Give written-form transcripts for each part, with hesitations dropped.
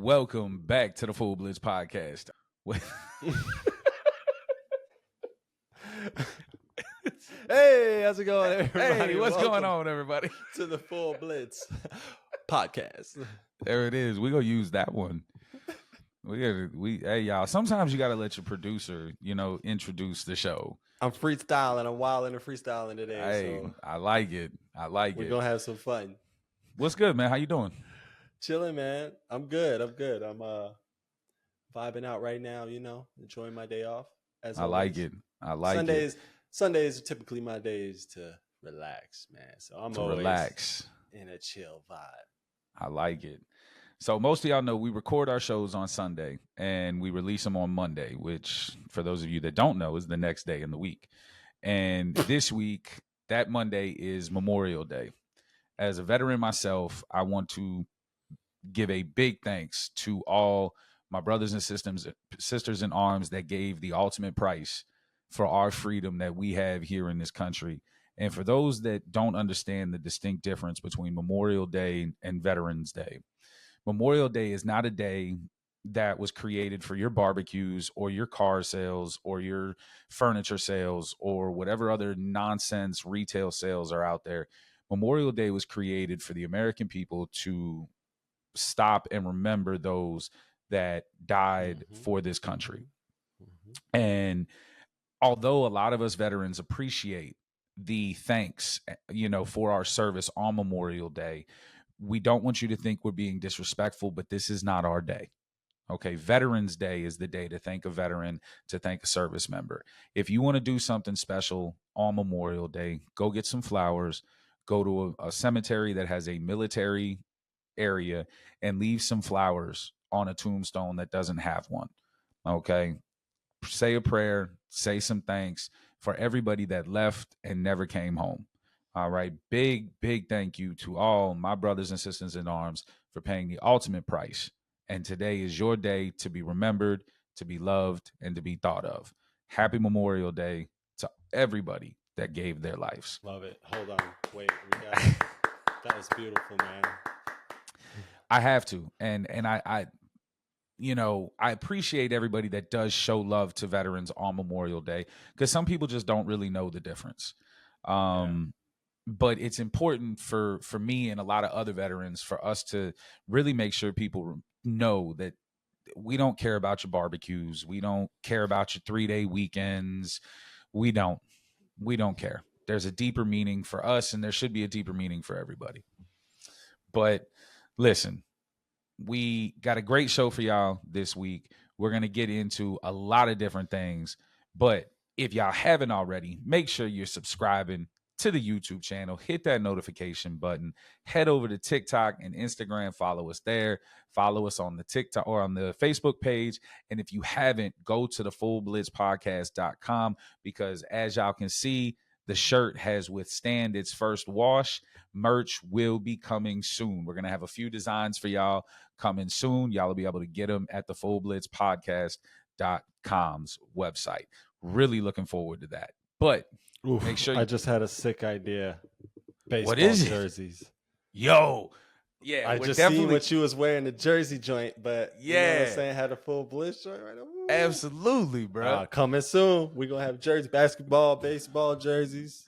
Welcome back to the Full Blitz podcast. Hey, how's it going, everybody? Hey, what's going Welcome on, everybody? to the Full Blitz podcast. There it is. We're gonna use that one. Hey y'all, sometimes you gotta let your producer, introduce the show. I'm freestyling. I'm wilding and freestyling today. Hey, so I like it. we're gonna have some fun. What's good, man? How you doing? Chilling, man. I'm good. I'm vibing out right now, enjoying my day off. As I always. like it. I like it. Sundays are typically my days to relax, man. So I'm always relax in a chill vibe. I like it. So most of y'all know we record our shows on Sunday and we release them on Monday, which for those of you that don't know is the next day in the week. And this week, that Monday is Memorial Day. As a veteran myself, I want to give a big thanks to all my brothers and sisters in arms that gave the ultimate price for our freedom that we have here in this country. And for those that don't understand the distinct difference between Memorial Day and Veterans Day, Memorial Day is not a day that was created for your barbecues or your car sales or your furniture sales or whatever other nonsense retail sales are out there. Memorial Day was created for the American people to stop and remember those that died for this country. And although a lot of us veterans appreciate the thanks, for our service on Memorial Day, we don't want you to think we're being disrespectful, but this is not our day. Okay, Veterans Day is the day to thank a veteran, to thank a service member. If you want to do something special on Memorial Day, go get some flowers, go to a cemetery that has a military area and leave some flowers on a tombstone that doesn't have one. Okay, say a prayer, say some thanks for everybody that left and never came home. All right. Big thank you to all my brothers and sisters in arms for paying the ultimate price. And today is your day to be remembered, to be loved, and to be thought of. Happy Memorial Day to everybody that gave their lives. Love it. Hold on. Wait, that was beautiful, man. I have to. And I appreciate everybody that does show love to veterans on Memorial Day, because some people just don't really know the difference. But it's important for me and a lot of other veterans for us to really make sure people know that we don't care about your barbecues. We don't care about your 3-day weekends. We don't care. There's a deeper meaning for us, and there should be a deeper meaning for everybody. But listen, we got a great show for y'all this week. We're going to get into a lot of different things. But if y'all haven't already, make sure you're subscribing to the YouTube channel. Hit that notification button. Head over to TikTok and Instagram. Follow us there. Follow us on the TikTok or on the Facebook page. And if you haven't, go to the fullblitzpodcast.com, because as y'all can see, the shirt has withstand its first wash. Merch will be coming soon. We're going to have a few designs for y'all coming soon. Y'all will be able to get them at the fullblitzpodcast.com's website. Really looking forward to that. But make sure I just had a sick idea. Baseball what is it? Jerseys. Yo. Yeah, I just seen what you was wearing, the jersey joint, but yeah, you know what I'm saying, had a full Blitz joint right now. Absolutely, bro. Coming soon. We're gonna have jerseys, basketball, baseball jerseys,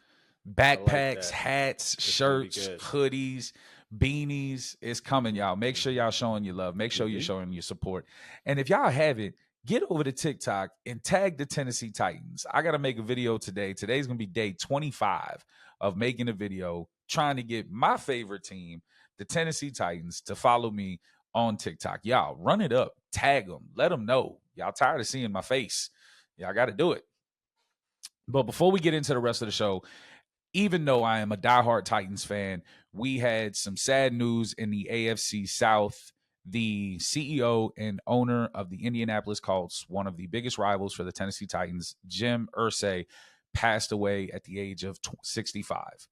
backpacks, hats, shirts, hoodies, beanies. It's coming, y'all. Make sure y'all showing your love. Make sure you're showing your support. And if y'all haven't, get over to TikTok and tag the Tennessee Titans. I got to make a video today. Today's going to be day 25 of making a video trying to get my favorite team, the Tennessee Titans, to follow me on TikTok. Y'all run it up, tag them, let them know. Y'all tired of seeing my face. Y'all got to do it. But before we get into the rest of the show, even though I am a diehard Titans fan, we had some sad news in the AFC South. The CEO and owner of the Indianapolis Colts, one of the biggest rivals for the Tennessee Titans, Jim Ursay, passed away at the age of 65.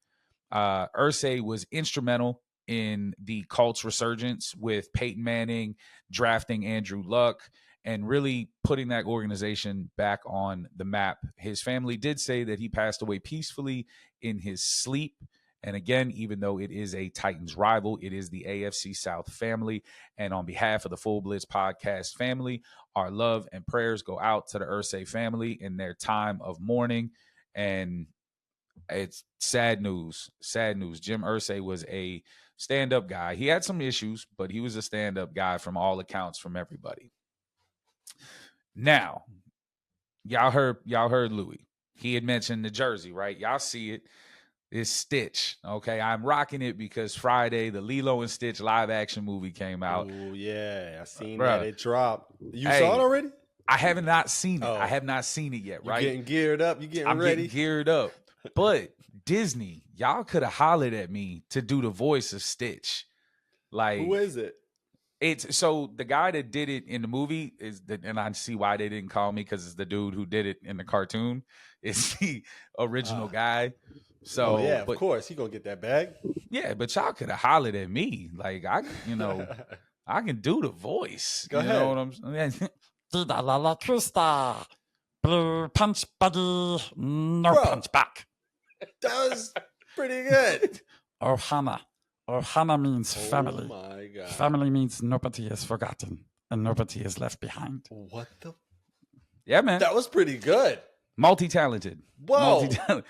Ursay was instrumental in the Colts resurgence with Peyton Manning drafting Andrew Luck and really putting that organization back on the map. His family did say that he passed away peacefully in his sleep, And again, even though it is a Titans rival, it is the AFC South family. And on behalf of the Full Blitz podcast family, our love and prayers go out to the Ursay family in their time of mourning. And it's sad news. Sad news. Jim Ursay was a stand-up guy. He had some issues, but he was a stand-up guy from all accounts from everybody. Now, y'all heard Louis. He had mentioned the jersey, right? Y'all see it. It's Stitch. Okay. I'm rocking it because Friday, the Lilo and Stitch live action movie came out. Oh, yeah. I seen Bruh. that. It dropped. You Hey, saw it already? I have not seen it. Oh. I have not seen it yet, right? You getting geared up? You getting I'm ready? getting geared up. But Disney, y'all could have hollered at me to do the voice of Stitch. Like, who is it? It's so the guy that did it in the movie and I see why they didn't call me because it's the dude who did it in the cartoon. It's the original guy. So yeah, of course he gonna get that bag. Yeah, but y'all could have hollered at me. Like I can do the voice. Go ahead. Know what I'm saying? Dida la la twista. Blue punch buddy. No Bro. punch back. That was pretty good. Ohana. Ohana means family. Oh my god. Family means nobody is forgotten and nobody is left behind. What the? Yeah, man. That was pretty good. Multi-talented. Whoa. Multi-talented.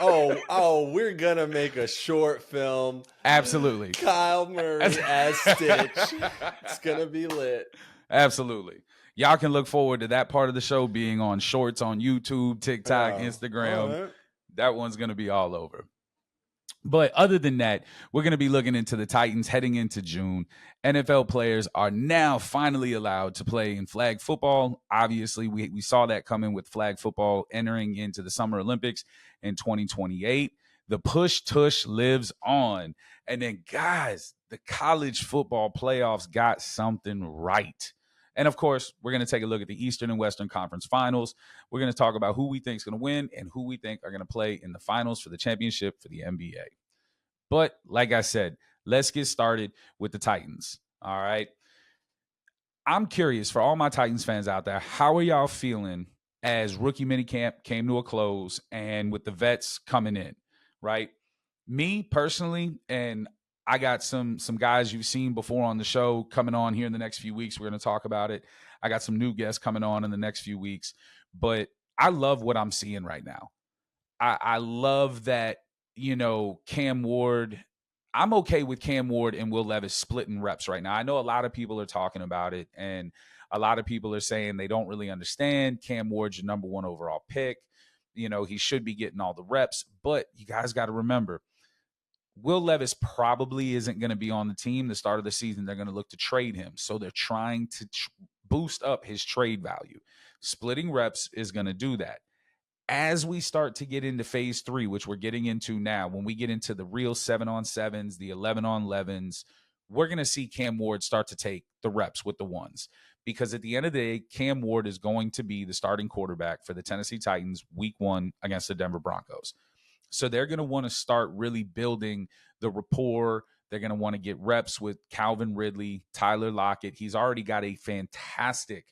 oh, we're gonna make a short film. Absolutely. Kyle Murray as Stitch. It's gonna be lit. Absolutely. Y'all can look forward to that part of the show being on shorts on YouTube, TikTok, Instagram. Right. That one's going to be all over. But other than that, we're going to be looking into the Titans heading into June. NFL players are now finally allowed to play in flag football. Obviously, we saw that coming with flag football entering into the Summer Olympics in 2028. The push-tush lives on. And then, guys, the college football playoffs got something right. And, of course, we're going to take a look at the Eastern and Western Conference Finals. We're going to talk about who we think is going to win and who we think are going to play in the finals for the championship for the NBA. But, like I said, let's get started with the Titans. All right. I'm curious, for all my Titans fans out there, how are y'all feeling as rookie minicamp came to a close and with the vets coming in, right? Me, personally, and I got some guys you've seen before on the show coming on here in the next few weeks. We're going to talk about it. I got some new guests coming on in the next few weeks. But I love what I'm seeing right now. I love that, Cam Ward. I'm okay with Cam Ward and Will Levis splitting reps right now. I know a lot of people are talking about it, and a lot of people are saying they don't really understand. Cam Ward's your number 1 overall pick. He should be getting all the reps. But you guys got to remember, Will Levis probably isn't going to be on the team the start of the season. They're going to look to trade him. So they're trying to boost up his trade value. Splitting reps is going to do that. As we start to get into phase 3, which we're getting into now, when we get into the real 7-on-7s, the 11-on-11s, we're going to see Cam Ward start to take the reps with the ones. Because at the end of the day, Cam Ward is going to be the starting quarterback for the Tennessee Titans week 1 against the Denver Broncos. So they're going to want to start really building the rapport. They're going to want to get reps with Calvin Ridley, Tyler Lockett. He's already got a fantastic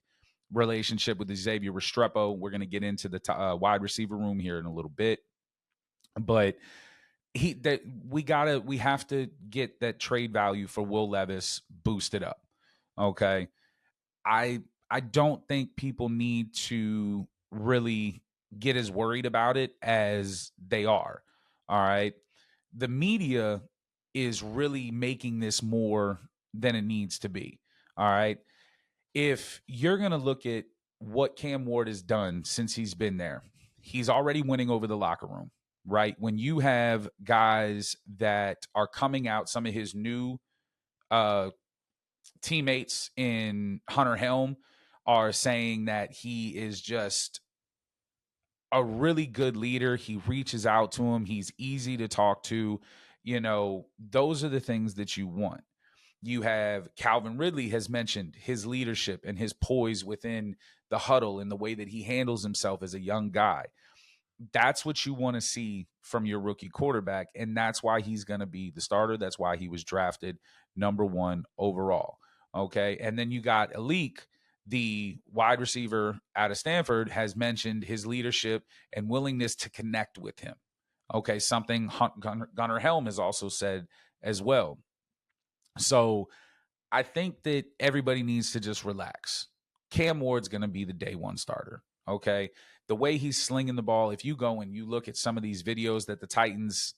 relationship with Xavier Restrepo. We're going to get into the wide receiver room here in a little bit. But we have to get that trade value for Will Levis boosted up. Okay. I don't think people need to really get as worried about it as they are. All right. The media is really making this more than it needs to be. All right. If you're going to look at what Cam Ward has done since he's been there, he's already winning over the locker room, right? When you have guys that are coming out, some of his new teammates in Hunter Helm are saying that he is just a really good leader. He reaches out to him. He's easy to talk to. Those are the things that you want. You have Calvin Ridley has mentioned his leadership and his poise within the huddle and the way that he handles himself as a young guy. That's what you want to see from your rookie quarterback. And that's why he's going to be the starter. That's why he was drafted number 1 overall. Okay. And then you got Alik, the wide receiver out of Stanford, has mentioned his leadership and willingness to connect with him. Okay, something Gunnar Helm has also said as well. So I think that everybody needs to just relax. Cam Ward's going to be the day one starter. Okay. The way he's slinging the ball, if you go and you look at some of these videos that the Titans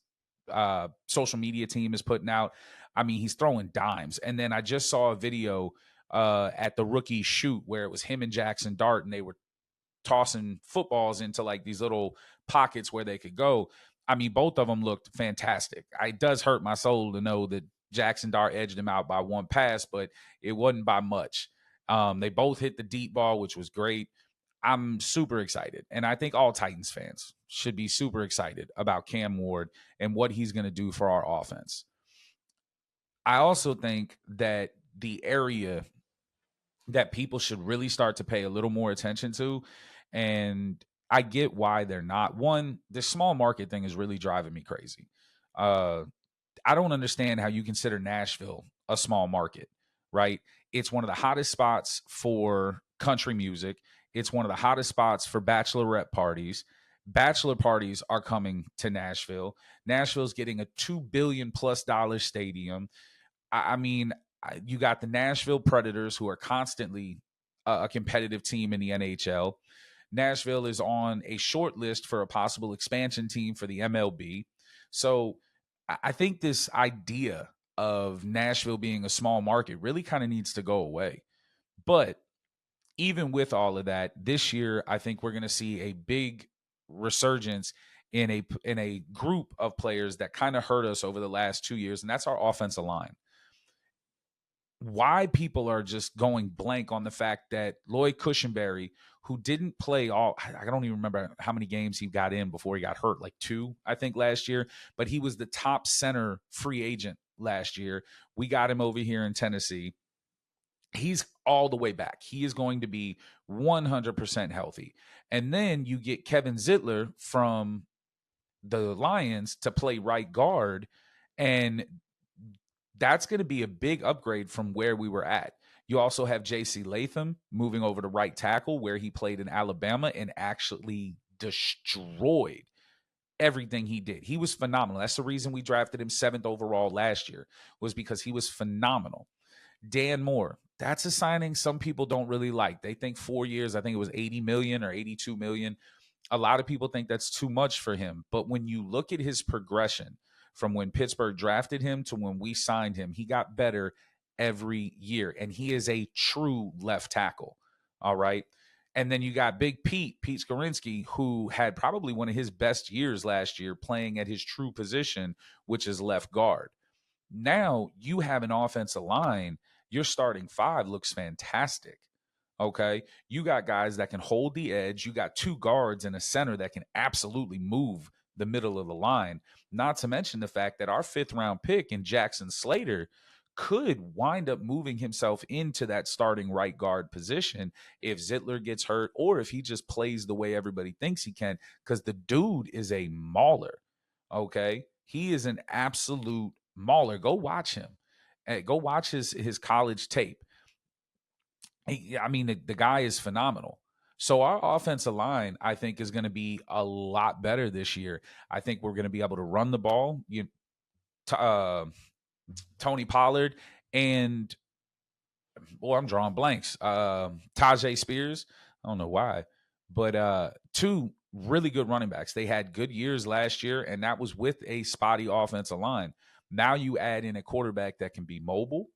social media team is putting out, I mean, he's throwing dimes. And then I just saw a video at the rookie shoot where it was him and Jackson Dart, and they were tossing footballs into like these little pockets where they could go. I mean, both of them looked fantastic. It does hurt my soul to know that Jackson Dart edged him out by one pass, but it wasn't by much. They both hit the deep ball, which was great. I'm super excited. And I think all Titans fans should be super excited about Cam Ward and what he's going to do for our offense. I also think that the area that people should really start to pay a little more attention to, and I get why they're not. One, this small market thing is really driving me crazy. I don't understand how you consider Nashville a small market, right? It's one of the hottest spots for country music. It's one of the hottest spots for bachelorette parties. Bachelor parties are coming to Nashville. Nashville's getting a $2 billion+ stadium. I mean, you got the Nashville Predators, who are constantly a competitive team in the NHL. Nashville is on a short list for a possible expansion team for the MLB. So I think this idea of Nashville being a small market really kind of needs to go away. But even with all of that, this year, I think we're going to see a big resurgence in a group of players that kind of hurt us over the last 2 years, and that's our offensive line. Why people are just going blank on the fact that Lloyd Cushenberry, who didn't play I don't even remember how many games he got in before he got hurt, like 2, I think, last year, but he was the top center free agent last year. We got him over here in Tennessee. He's all the way back. He is going to be 100% healthy. And then you get Kevin Zittler from the Lions to play right guard, and that's going to be a big upgrade from where we were at. You also have J.C. Latham moving over to right tackle, where he played in Alabama and actually destroyed everything he did. He was phenomenal. That's the reason we drafted him 7th overall last year, was because he was phenomenal. Dan Moore, that's a signing some people don't really like. They think 4 years, I think it was 80 million or 82 million. A lot of people think that's too much for him. But when you look at his progression from when Pittsburgh drafted him to when we signed him, he got better every year. And he is a true left tackle. All right. And then you got Big Pete Skowronski, who had probably one of his best years last year playing at his true position, which is left guard. Now you have an offensive line. Your starting 5 looks fantastic. Okay. You got guys that can hold the edge. You got 2 guards and a center that can absolutely move the middle of the line. Not to mention the fact that our 5th round pick in Jackson Slater could wind up moving himself into that starting right guard position if Zittler gets hurt, or if he just plays the way everybody thinks he can, because the dude is a mauler. Okay. He is an absolute mauler. Go watch him. Go watch his college tape. I mean, the guy is phenomenal. So our offensive line, I think, is going to be a lot better this year. I think we're going to be able to run the ball. Tony Pollard and, I'm drawing blanks. Tajay Spears. I don't know why, but 2 really good running backs. They had good years last year, and that was with a spotty offensive line. Now you add in a quarterback that can be mobile.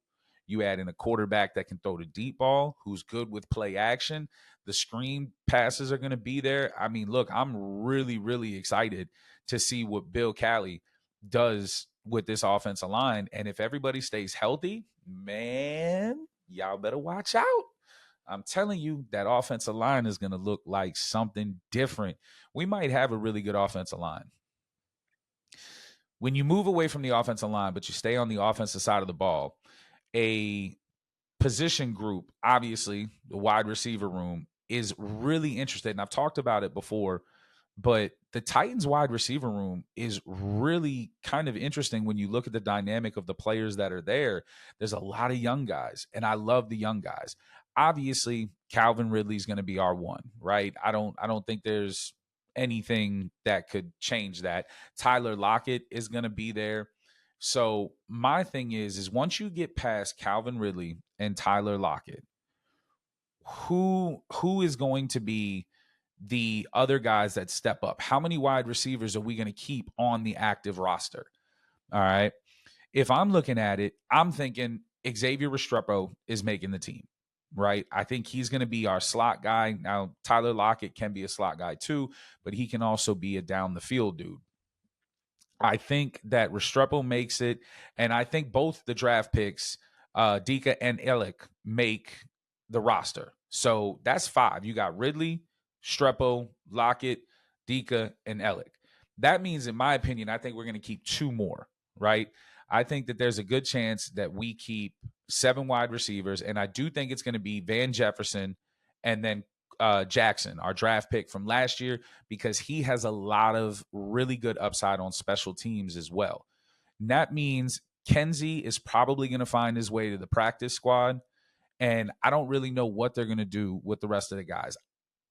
You add in a quarterback that can throw the deep ball, who's good with play action. The screen passes are going to be there. I mean, look, I'm really, really excited to see what Bill Cali does with this offensive line. And if everybody stays healthy, man, y'all better watch out. I'm telling you, that offensive line is going to look like something different. We might have a really good offensive line. When you move away from the offensive line, but you stay on the offensive side of the ball, a position group, obviously the wide receiver room, is really interested. And I've talked about it before, but the Titans wide receiver room is really kind of interesting when you look at the dynamic of the players that are there. There's a lot of young guys, and I love the young guys. Obviously, Calvin Ridley is going to be our one, right? I don't think there's anything that could change that. Tyler Lockett is going to be there. So my thing is once you get past Calvin Ridley and Tyler Lockett, who is going to be the other guys that step up? How many wide receivers are we going to keep on the active roster? All right. If I'm looking at it, I'm thinking Xavier Restrepo is making the team, right? I think he's going to be our slot guy. Now, Tyler Lockett can be a slot guy too, but he can also be a down the field dude. I think that Restrepo makes it, and I think both the draft picks, Dika and Illick, make the roster. So that's 5. You got Ridley, Restrepo, Lockett, Dika, and Illick. That means, in my opinion, I think we're going to keep 2 more, right? I think that there's a good chance that we keep 7 wide receivers, and I do think it's going to be Van Jefferson and then Jackson, our draft pick from last year, because he has a lot of really good upside on special teams as well. And that means Kenzie is probably going to find his way to the practice squad, and I don't really know what they're going to do with the rest of the guys.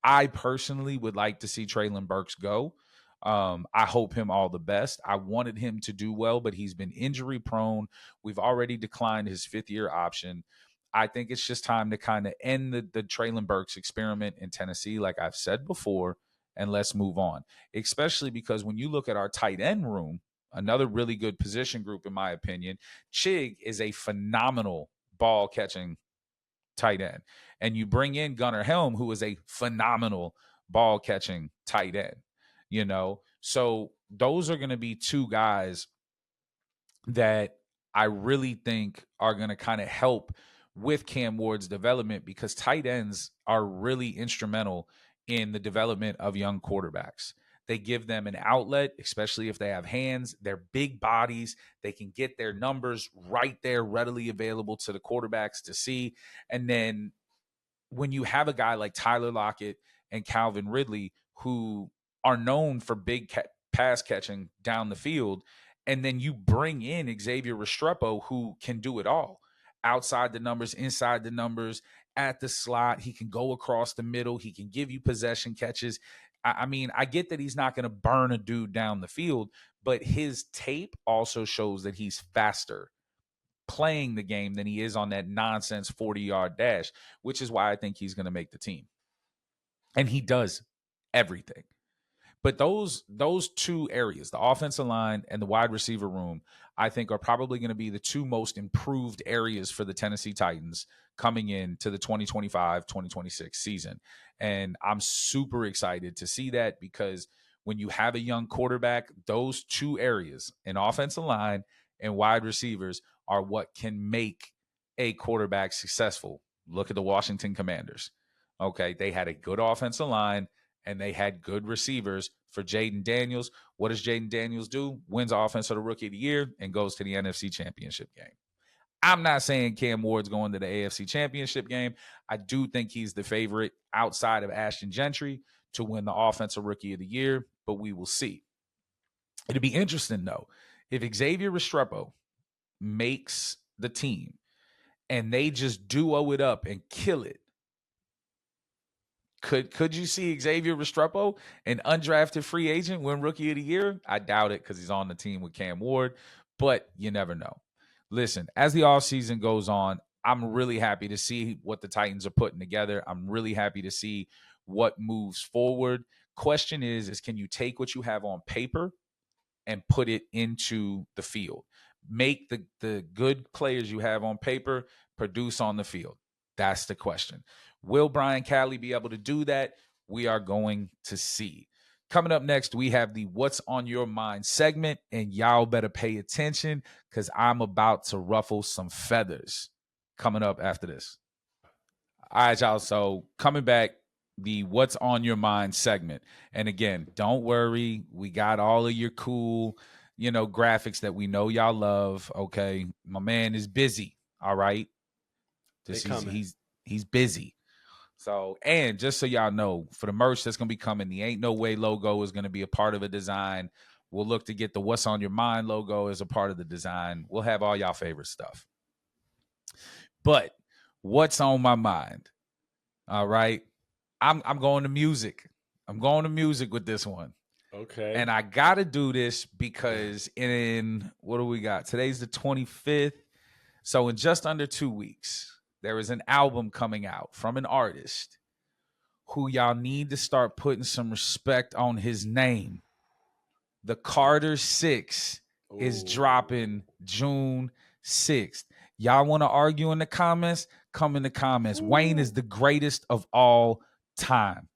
I personally would like to see Treylon Burks go. I hope him all the best. I wanted him to do well, but he's been injury prone. We've already declined his 5th-year option. I think it's just time to kind of end the Treylon Burks experiment in Tennessee, like I've said before, and let's move on. Especially because when you look at our tight end room, another really good position group, in my opinion, Chig is a phenomenal ball catching tight end. And you bring in Gunnar Helm, who is a phenomenal ball catching tight end, you know? So those are going to be 2 guys that I really think are going to kind of help with Cam Ward's development, because tight ends are really instrumental in the development of young quarterbacks. They give them an outlet, especially if they have hands. They're big bodies. They can get their numbers right there, readily available to the quarterbacks to see. And then when you have a guy like Tyler Lockett and Calvin Ridley, who are known for big pass catching down the field, and then you bring in Xavier Restrepo, who can do it all. Outside the numbers, inside the numbers, at the slot. He can go across the middle. He can give you possession catches. I mean, I get that he's not going to burn a dude down the field, but his tape also shows that he's faster playing the game than he is on that nonsense 40-yard dash, which is why I think he's going to make the team. And he does everything. But those 2 areas, the offensive line and the wide receiver room, I think are probably going to be the 2 most improved areas for the Tennessee Titans coming into the 2025-2026 season. And I'm super excited to see that, because when you have a young quarterback, those 2 areas, an offensive line and wide receivers, are what can make a quarterback successful. Look at the Washington Commanders. Okay, they had a good offensive line and they had good receivers for Jaden Daniels. What does Jaden Daniels do? Wins Offensive Rookie of the Year and goes to the NFC Championship game. I'm not saying Cam Ward's going to the AFC Championship game. I do think he's the favorite outside of Ashton Gentry to win the Offensive Rookie of the Year, but we will see. It'll be interesting, though, if Xavier Restrepo makes the team and they just duo it up and kill it. Could you see Xavier Restrepo, an undrafted free agent, win Rookie of the Year? I doubt it, because he's on the team with Cam Ward, but you never know. Listen, as the offseason goes on, I'm really happy to see what the Titans are putting together. I'm really happy to see what moves forward. Question is can you take what you have on paper and put it into the field? Make the good players you have on paper produce on the field. That's the question. Will Brian Calley be able to do that? We are going to see. Coming up next, we have the What's on Your Mind segment, and y'all better pay attention, because I'm about to ruffle some feathers. Coming up after this. All right, y'all. So coming back, the What's on Your Mind segment. And again, don't worry. We got all of your cool, graphics that we know y'all love. Okay. My man is busy. All right. He's busy. So, and just so y'all know, for the merch that's going to be coming, the Ain't No Way logo is going to be a part of a design. We'll look to get the What's on Your Mind logo as a part of the design. We'll have all y'all favorite stuff. But what's on my mind? All right. I'm going to music. I'm going to music with this one. Okay. And I got to do this because what do we got? Today's the 25th. So in just under 2 weeks, there is an album coming out from an artist who y'all need to start putting some respect on his name. The Carter 6 is dropping June 6th. Y'all want to argue in the comments? Come in the comments. Wayne is the greatest of all time.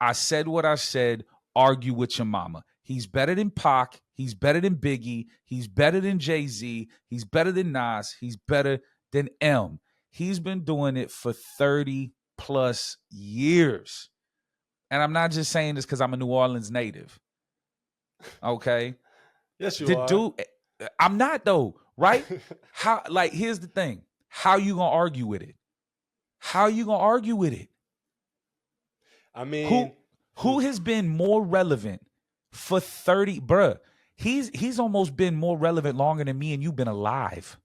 I said what I said. Argue with your mama. He's better than Pac. He's better than Biggie. He's better than Jay-Z. He's better than Nas. He's better than M. He's been doing it for 30 plus years. And I'm not just saying this because I'm a New Orleans native. Okay? Yes, you are. Dude, I'm not though, right? How? Like, here's the thing. How you gonna argue with it? How you gonna argue with it? I mean, who has been more relevant for 30? Bruh, he's almost been more relevant longer than me and you've been alive.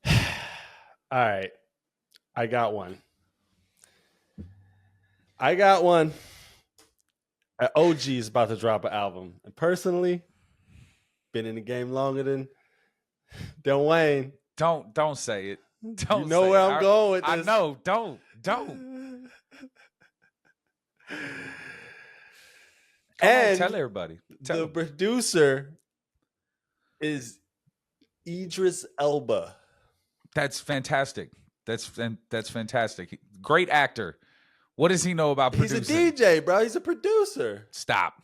all right. I got one. An OG is about to drop an album. And personally, been in the game longer than Wayne. Don't say it. Don't you know say where it. I'm going with this. I know. Don't. And tell everybody. The producer is Idris Elba. That's fantastic. That's fantastic. Great actor. What does he know about producing? He's a DJ, bro. He's a producer. Stop.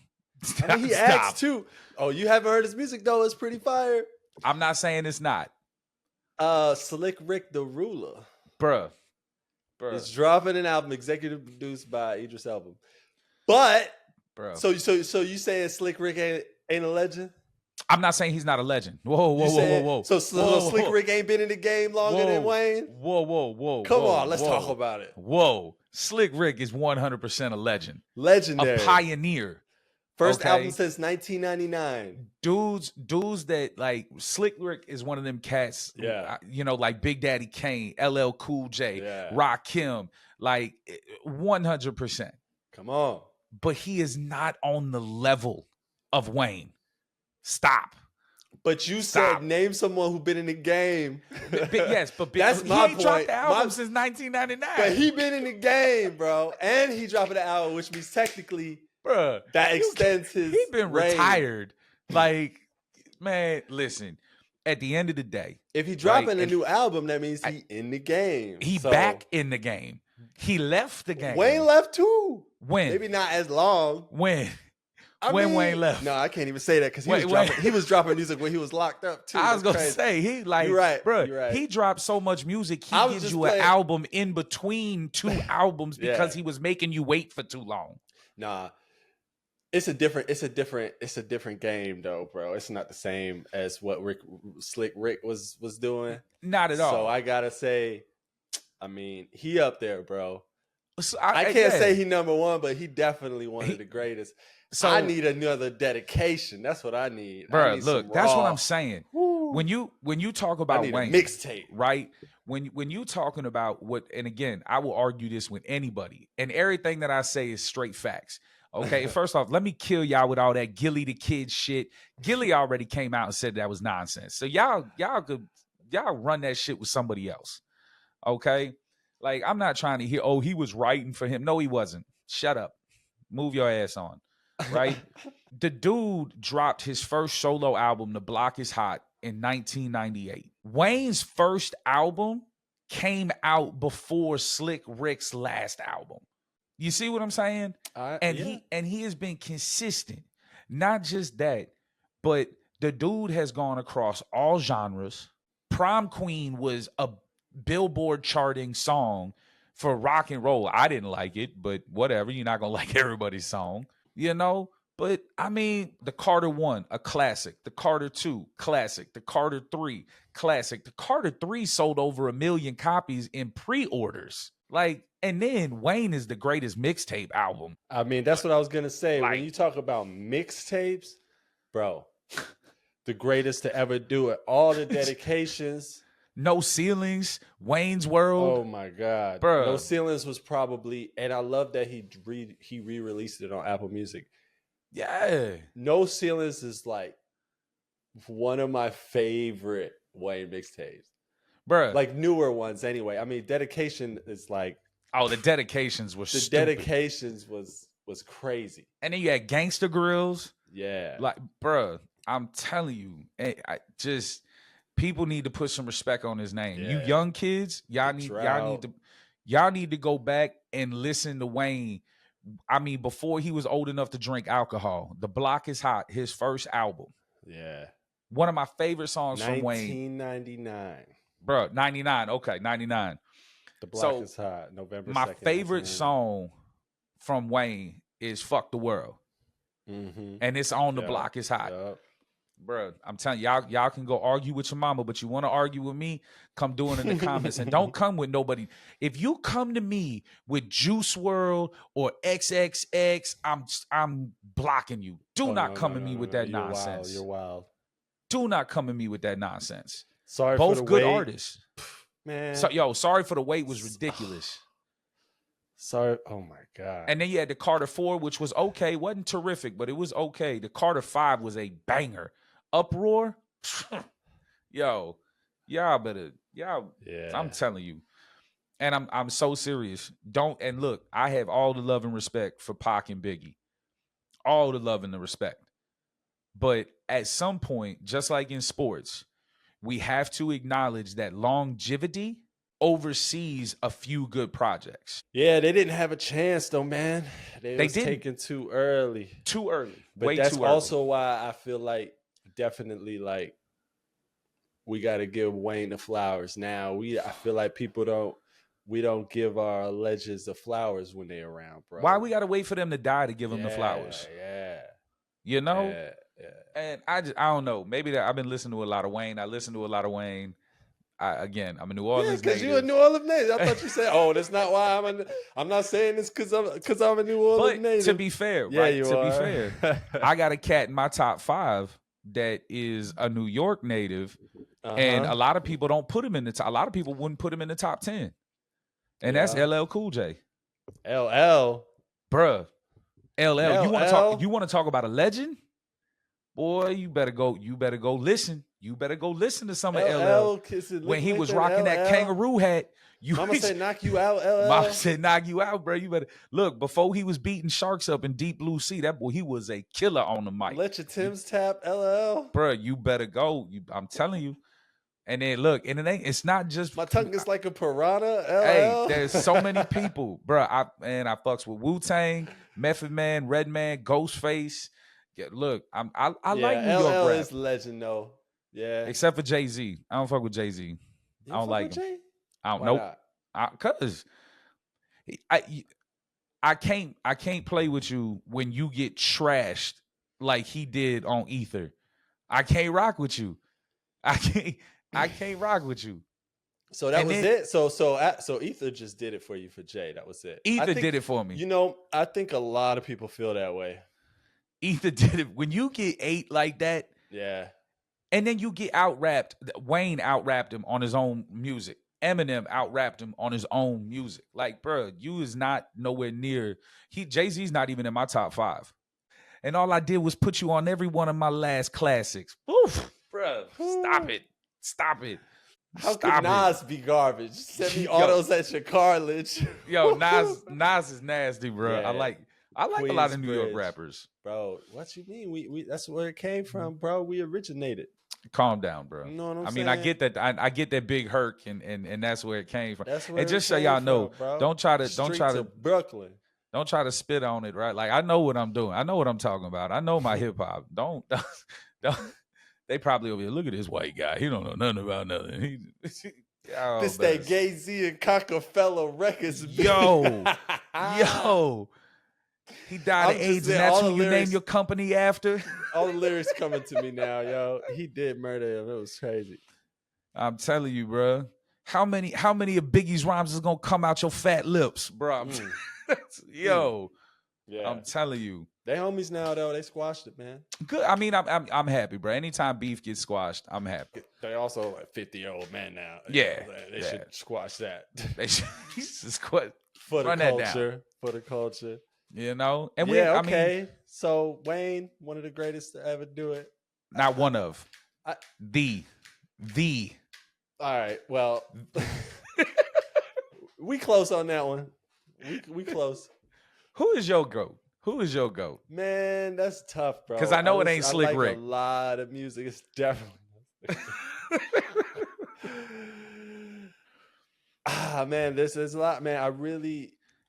I mean, he acts too. Oh, you haven't heard his music though? It's pretty fire. I'm not saying it's not. Slick Rick the Ruler. Bruh. It's dropping an album executive produced by Idris Elba. But bro. So you saying Slick Rick ain't a legend? I'm not saying he's not a legend. Whoa. So Slick Rick ain't been in the game longer than Wayne? Whoa. Come on, let's talk about it. Whoa. Slick Rick is 100% a legend. Legendary. A pioneer. First album since 1999. Dudes that like Slick Rick is one of them cats. Yeah. You know, like Big Daddy Kane, LL Cool J, Rakim, like 100%. Come on. But he is not on the level of Wayne. Stop. But you said name someone who's been in the game. Yes, but that's he my ain't point. dropped the album since 1999. But he been in the game, bro, and he dropping the album, which means technically, bruh, that extends his. He been reign. retired. Like, man, listen. At the end of the day, if he dropping a new album, that means he in the game. He back in the game. He left the game. Wayne left too. When? Maybe not as long. When Wayne left? No, I can't even say that because he was dropping music when he was locked up too. I was gonna say he like, you're right, bro. You're right. He dropped so much music. He gives you an album in between two albums because he was making you wait for too long. Nah, it's a different game though, bro. It's not the same as what Slick Rick was doing. Not at all. So I gotta say, I mean, he up there, bro. So I can't say he number one, but he definitely one of the greatest. So I need another dedication. That's what I need. Bro, look, that's what I'm saying. Woo. When you talk about Wayne, mixtape, right? When you talking about what, and again, I will argue this with anybody, and everything that I say is straight facts. Okay, first off, let me kill y'all with all that Gilly the Kid shit. Gilly already came out and said that was nonsense. So y'all run that shit with somebody else. Okay, like I'm not trying to hear. Oh, he was writing for him. No, he wasn't. Shut up. Move your ass on. Right? The dude dropped his first solo album, The Block Is Hot, in 1998. Wayne's first album came out before Slick Rick's last album. You see what I'm saying? He has been consistent. Not just that, but the dude has gone across all genres. Prom Queen was a Billboard charting song for rock and roll. I didn't like it, but whatever. You're not gonna like everybody's song. You know, but I mean, the Carter 1, a classic. The Carter 2, classic. The Carter 3, classic. The Carter 3 sold over 1 million copies in pre-orders. Like, and then Wayne is the greatest mixtape album. I mean, that's what I was gonna say. Like, when you talk about mixtapes, bro, the greatest to ever do it. All the dedications. No Ceilings, Wayne's Oh World, my God. Bruh. No Ceilings was probably, and I love that he re-released it on Apple Music. Yeah, No Ceilings is like one of my favorite Wayne mixtapes. bruh. Like newer ones anyway. I mean, Dedication is like Oh, the dedications were the stupid. Dedications was crazy. And then you had Gangsta Grills. Yeah. Like, bruh, I'm telling you, people need to put some respect on his name. You Yeah. young kids, y'all Drought. need to go back and listen to Wayne. I mean, before he was old enough to drink alcohol. The Block is Hot, his first album. Yeah. One of my favorite songs from Wayne. 1999. Bruh, 99. Okay, 99. The Block is Hot. November 2nd. My favorite song from Wayne is Fuck the World. Mm-hmm. And it's on The Block is Hot. Yep. Bruh, I'm telling y'all can go argue with your mama, but you want to argue with me, come do it in the comments. And don't come with nobody. If you come to me with Juice World or XXX, I'm blocking you. Do not come at me with that nonsense. You're wild. Do not come at me with that nonsense. Sorry Both for the good wait. artists. Man. So, Sorry for the Wait was ridiculous. Sorry. Oh my God. And then you had the Carter 4, which was okay. Wasn't terrific, but it was okay. The Carter 5 was a banger. Uproar. Y'all better. Yeah. I'm telling you. And I'm so serious. And look, I have all the love and respect for Pac and Biggie. All the love and the respect. But at some point, just like in sports, we have to acknowledge that longevity oversees a few good projects. Yeah, they didn't have a chance though, man. They was didn't. taken too early. Too early. But Way that's too early. also why I feel like definitely like we got to give Wayne the flowers now. I feel like we don't give our legends the flowers when they're around, bro. Why we got to wait for them to die to give them the flowers? Yeah. You know? Yeah. And I don't know. Maybe I've been listening to a lot of Wayne. I listen to a lot of Wayne. I'm a New Orleans because native. you a New Orleans native. I thought you said, "Oh, that's not why I'm not saying this because I'm a New Orleans native." To be fair, yeah, right? You to are. be fair, I got a cat in my top 5 that is a New York native, and a lot of people don't put him in the top. A lot of people wouldn't put him in the top 10, and that's LL Cool J. LL, bruh, LL. LL. You want to talk about a legend? Boy, you better go listen. You better go listen to some of LL when he was rocking that kangaroo hat. Mama said knock you out, LL. Mama said knock you out, bro. You better look before he was beating sharks up in Deep Blue Sea. That boy, he was a killer on the mic. Let your Tim's tap, LL. Bro, you better go. I'm telling you. And then look, and it's not just my tongue is like a piranha, LL. Hey, there's so many people, bro. I fucks with Wu-Tang, Method Man, Redman, Ghostface. Yeah, look, I like New York LL rap. is legend though. Yeah. Except for Jay-Z. I don't fuck with Jay-Z. I don't like him. Jay? I don't know. Cause I can't play with you when you get trashed like he did on Ether. I can't rock with you. I can't rock with you. So that was it. So Ether just did it for you for Jay. That was it. Ether did it for me. You know, I think a lot of people feel that way. Ether did it. When you get 8 like that, yeah. And then you get out-rapped. Wayne out-rapped him on his own music. Eminem out-rapped him on his own music. Like, bro, you is not nowhere near. Jay-Z's not even in my top 5. And all I did was put you on every one of my last classics. Oof, bro, stop it. How could Nas be garbage? Send me autos at your cartilage. Yo, Nas is nasty, bro. Yeah. I like a lot of New York rappers. Bro, what you mean? We that's where it came from, bro. We originated. Calm down, bro. You know what I'm I saying? mean, I get that. I get that Big Herc, and that's where it came from. That's where and just it so came y'all know, from, don't try to Brooklyn. Don't try to spit on it, right? Like I know what I'm doing. I know what I'm talking about. I know my hip hop. Don't. They probably over here. Look at this white guy. He don't know nothing about nothing. This that Gay-Z and Cockefeller Records. Yo. He died of AIDS, and that's who you name your company after. All the lyrics coming to me now, yo. He did murder him. It was crazy. I'm telling you, bro. How many of Biggie's rhymes is gonna come out your fat lips, bro? Yo, Yeah. I'm telling you. They homies now though. They squashed it, man. Good. I mean, I'm happy, bro. Anytime beef gets squashed, I'm happy. They also like 50-year-old men now. Yeah, They should squash that. They should just quit. For the Run that down. culture. For the culture. You know? And yeah, I okay. mean, So Wayne, one of the greatest to ever do it. not one of. I- The. All right. Well, we close on that one. We close. Who is your GOAT? Who is your GOAT? Man, that's tough, bro. 'Cause I know it ain't Slick I like Rick. a lot of music. It's definitely. Man, this is a lot, man.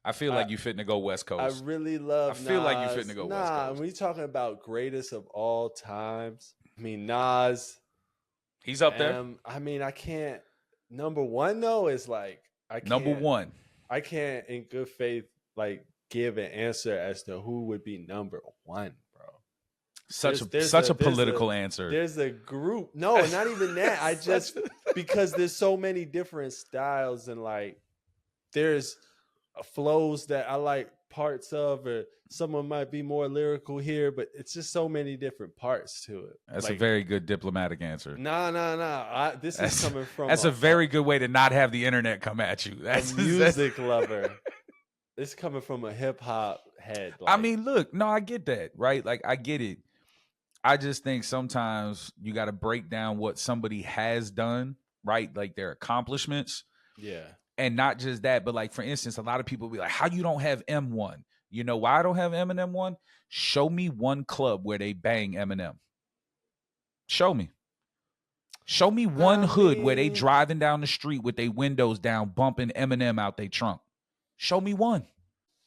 I feel like you fitting to go West Coast. I really love. I feel like you Nas. fitting to go West Coast. When you talking about greatest of all times, I mean Nas. He's up there. I mean, I can't. Number one though is like I can't. Number one. I can't, in good faith, like give an answer as to who would be number one, bro. Such There's a political answer. There's a group. No, not even that. I just because there's so many different styles and like there's flows that I like parts of, or someone might be more lyrical here, but it's just so many different parts to it. That's like, a very good diplomatic answer. Nah. This is coming from That's a very good way to not have the internet come at you. That's a music lover. It's coming from a hip hop head. I mean, look, no, I get that, right? Like, I get it. I just think sometimes you got to break down what somebody has done, right? Like their accomplishments. Yeah. And not just that, but like, for instance, a lot of people be like, how you don't have M1? You know why I don't have Eminem 1? Show me one club where they bang Eminem. Show me. Show me one hood where they driving down the street with their windows down, bumping Eminem out their trunk. Show me one.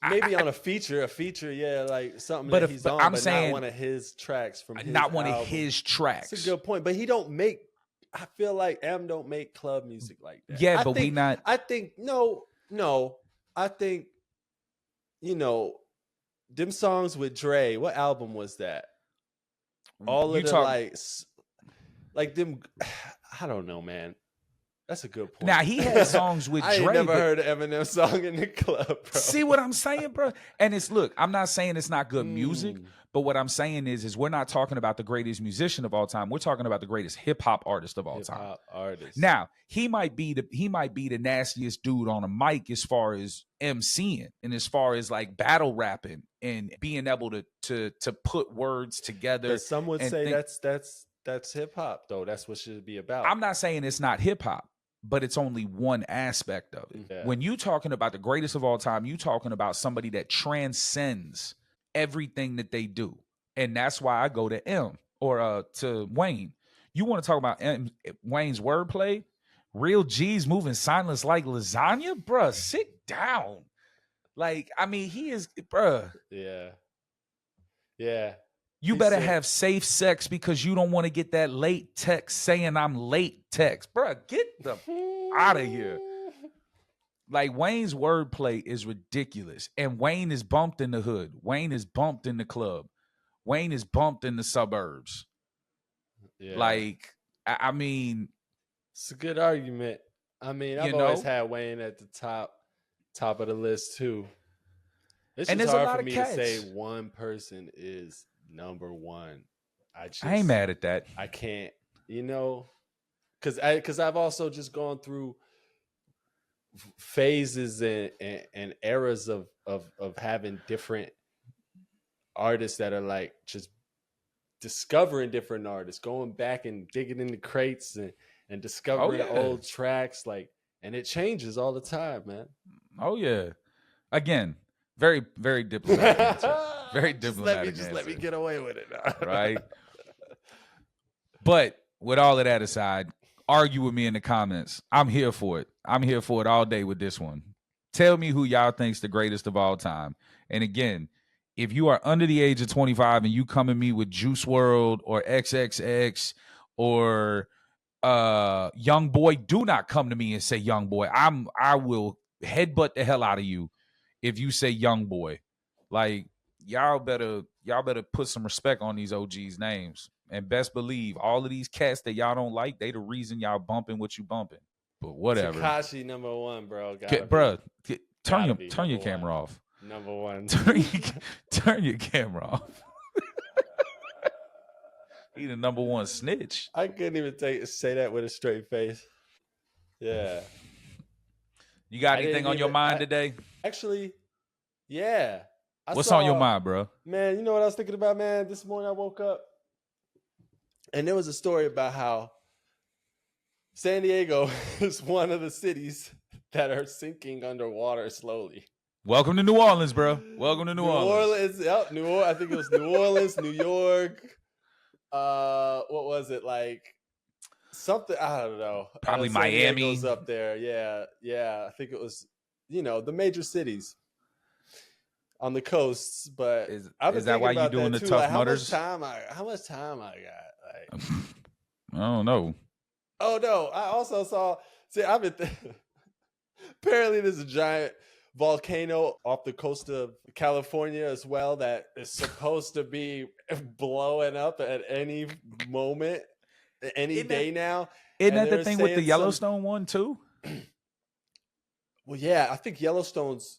Maybe on a feature, yeah, like something but that he's on, I'm but saying, not one of his tracks from his not one album. of his tracks. That's a good point, but he don't make. I feel like M don't make club music like that. Yeah, I but think, we not. I think no. I think them songs with Dre. What album was that? All of the like them. I don't know, man. That's a good point. Now, he had songs with Dre. I ain't never heard an Eminem song in the club, bro. See what I'm saying, bro? And look, I'm not saying it's not good music, but what I'm saying is we're not talking about the greatest musician of all time. We're talking about the greatest hip hop artist of all time. Hip-hop artist. Now, he might be the nastiest dude on a mic as far as MCing and as far as like battle rapping and being able to put words together. But some would say that's hip hop though. That's what it should be about. I'm not saying it's not hip hop, but it's only one aspect of it. Yeah. When you talking about the greatest of all time, you talking about somebody that transcends everything that they do. And that's why I go to M or to Wayne. You want to talk about Wayne's wordplay? Real G's moving silence like lasagna? Bruh, sit down. Like, I mean, he is, bruh. Yeah. Yeah. You better have safe sex because you don't want to get that late text saying I'm late text. Bruh, get the out of here. Like, Wayne's wordplay is ridiculous. And Wayne is bumped in the hood. Wayne is bumped in the club. Wayne is bumped in the suburbs. Yeah. Like, I mean, it's a good argument. I mean, I've always had Wayne at the top of the list too. It's just hard for me to say one person is number one. I ain't mad at that. I can't, because I've also just gone through phases and eras of having different artists that are like just discovering different artists, going back and digging in the crates and discovering old tracks, like, and it changes all the time, man. Oh yeah. Again, very, very diplomatic answer. Very diplomatic Just let me get away with it now. Right? But with all of that aside, argue with me in the comments. I'm here for it. I'm here for it all day with this one. Tell me who y'all think's the greatest of all time. And again, if you are under the age of 25 and you come at me with Juice WRLD or XXX or Young Boy, do not come to me and say Young Boy. I will headbutt the hell out of you if you say Young Boy. Like, y'all better put some respect on these OGs' names. And best believe all of these cats that y'all don't like, they the reason y'all bumping what you bumping. But whatever. Tekashi number one, bro. Turn your camera off. Number one. Turn your camera off. He the number one snitch. I couldn't even say that with a straight face. Yeah. You got I anything didn't on your even- mind I- today? Actually, yeah. What's on your mind, bro? Man, you know what I was thinking about, man? This morning I woke up and there was a story about how San Diego is one of the cities that are sinking underwater slowly. Welcome to New Orleans, bro. Welcome to New Orleans. Yep, New Orleans. I think it was New Orleans, New York. What was it like? Something I don't know. Probably San Miami. Diego's up there. Yeah. I think it was, the major cities on the coasts. But I've been Is that why you doing the too. Tough Like, Mudders? How much time I got? Like, I don't know. oh no! I also saw. See, I've been. Apparently, there's a giant volcano off the coast of California as well that is supposed to be blowing up at any moment, any day now. Isn't And that the they're thing with the saying Yellowstone one too? Well, yeah, I think Yellowstone's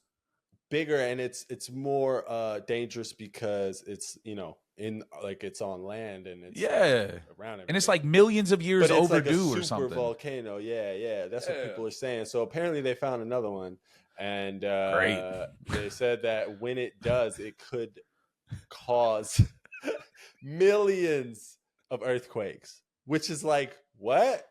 bigger and it's more dangerous because it's it's on land and it's around everything. And it's like millions of years But it's overdue like a or something. super volcano. Yeah. That's what people are saying. So apparently they found another one, and Great. they said that when it does, it could cause millions of earthquakes, which is like what?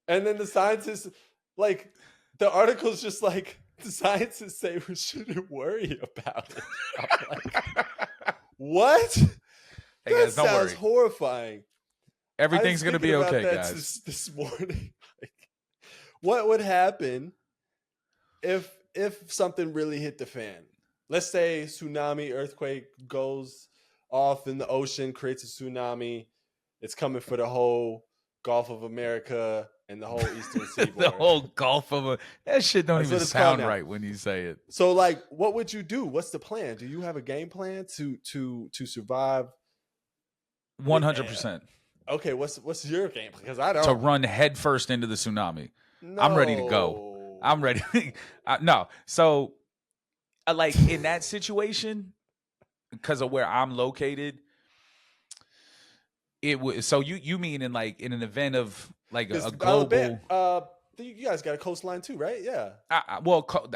And then the scientists, like, the article's just like, the scientists say we shouldn't worry about it. I'm like, what? Hey That guys, don't sounds worry. horrifying. Everything's gonna be thinking about okay, that guys. This morning, like, what would happen if something really hit the fan? Let's say tsunami, earthquake goes off in the ocean, creates a tsunami. It's coming for the whole Gulf of America and the whole Eastern Seaboard. The whole Gulf of that shit don't That's even what it's called sound now. right when you say it. So, like, what would you do? What's the plan? Do you have a game plan to survive? 100%. Okay, what's your game? Because I don't. To run headfirst into the tsunami. I'm ready to go. I'm ready. No. So, like, in that situation, because of where I'm located, it was. So you mean in an event of like a global? You guys got a coastline too, right? Yeah.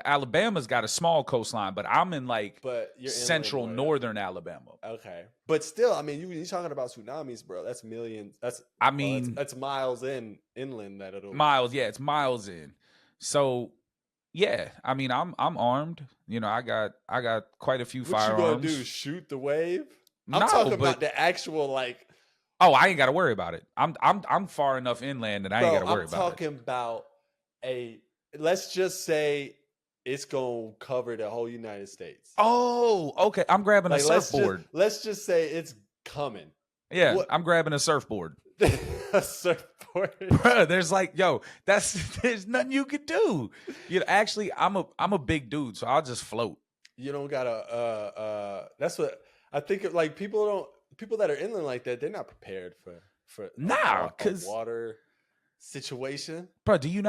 Alabama's got a small coastline, but I'm in But you're central inland, northern Alabama. Okay, but still, I mean, you're talking about tsunamis, bro. That's millions. That's that's miles inland that it'll miles. Yeah, it's miles in. So yeah, I mean, I'm armed. I got quite a few firearms. What you gonna do? Shoot the wave? I'm No, talking but about the actual like. Oh, I ain't got to worry about it. I'm far enough inland that I ain't got to worry about it. I'm talking about let's just say it's gonna cover the whole United States. Oh, okay. I'm grabbing a surfboard. Let's just say it's coming. Yeah, I'm grabbing a surfboard. A surfboard. Bruh, there's nothing you could do. Actually, I'm a big dude, so I'll just float. You don't gotta that's what I think. Like, people that are inland like that, they're not prepared for a water situation. Bro, do you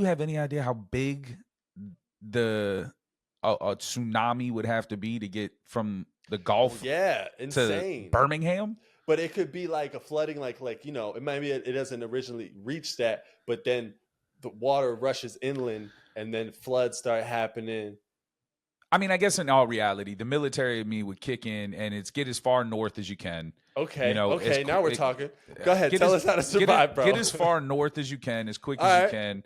have any idea how big the a tsunami would have to be to get from the Gulf insane. to Birmingham? But it could be like a flooding, like it maybe it doesn't originally reach that, but then the water rushes inland and then floods start happening. I mean, I guess in all reality, the military in me would kick in, and it's get as far north as you can. Okay. Okay. Now we're talking. Go ahead. Tell us how to survive, bro. Get as far north as you can, as quick as you can.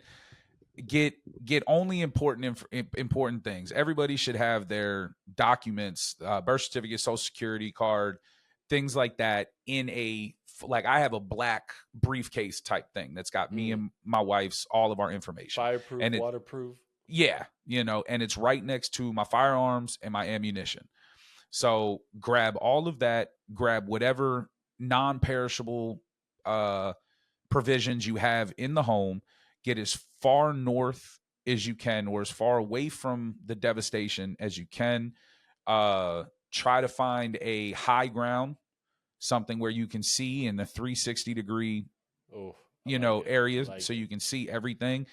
Get only important things. Everybody should have their documents, birth certificate, social security card, things like that in I have a black briefcase type thing that's got me and my wife's all of our information. Fireproof, and waterproof. Yeah, and it's right next to my firearms and my ammunition. So grab all of that, grab whatever non-perishable provisions you have in the home, get as far north as you can or as far away from the devastation as you can. Try to find a high ground, something where you can see in the 360 degree, areas, so you can see everything.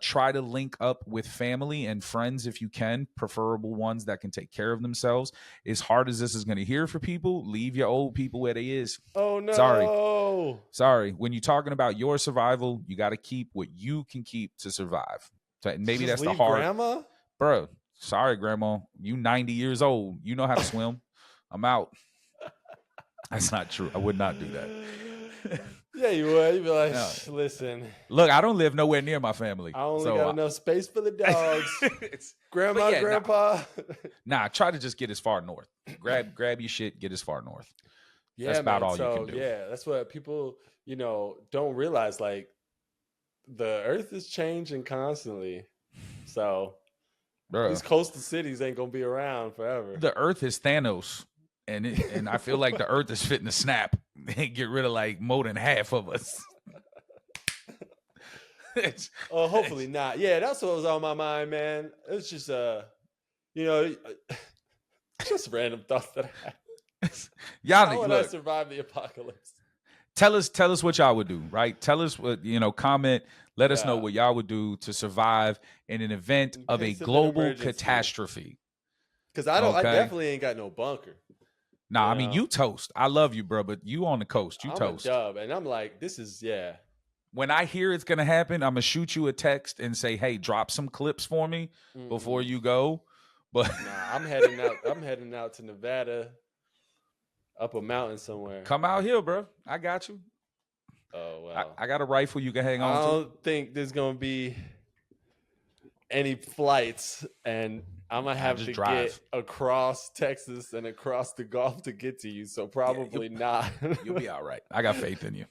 Try to link up with family and friends if you can, preferable ones that can take care of themselves. As hard as this is going to hear for people, leave your old people where they is. Oh Sorry. no! When you're talking about your survival, you got to keep what you can keep to survive. So maybe Just that's the leave hard, grandma. bro. Sorry, grandma. You 90 years old. You know how to swim. I'm out. That's not true. I would not do that. Yeah, you would. You'd be like, No. listen, Look, I don't live nowhere near my family. I only so got enough space for the dogs. Grandma, but yeah, grandpa. Nah, try to just get as far north. Grab your shit, get as far north. Yeah, That's about man. all you can do. Yeah, that's what people, don't realize. Like, the earth is changing constantly. So Bruh, these coastal cities ain't gonna be around forever. the earth is Thanos. And I feel like the earth is fitting to snap and get rid of like more than half of us. Oh, hopefully not. Yeah, that's what was on my mind, man. It's just just random thoughts that I had. Y'all, How would I look, survive the apocalypse? tell us what y'all would do, right? Tell us what, comment, let us know Yeah. what y'all would do to survive in an event In of a case of an global emergency. catastrophe. Because I Okay. definitely ain't got no bunker. Nah, I You mean, know? you toast. I love you, bro, but you on the coast. You I'm toast. a dub, and I'm like, this is When I hear it's gonna happen, I'm gonna shoot you a text and say, "Hey, drop some clips for me before you go." But Nah, I'm heading out. I'm heading out to Nevada, up a mountain somewhere. come out here, bro. I got you. Oh wow. I got a rifle you can hang I on to. don't think there's gonna be any flights, and I'm gonna have just to drive. get across Texas and across the Gulf to get to you. So probably not. You'll be all right. I got faith in you.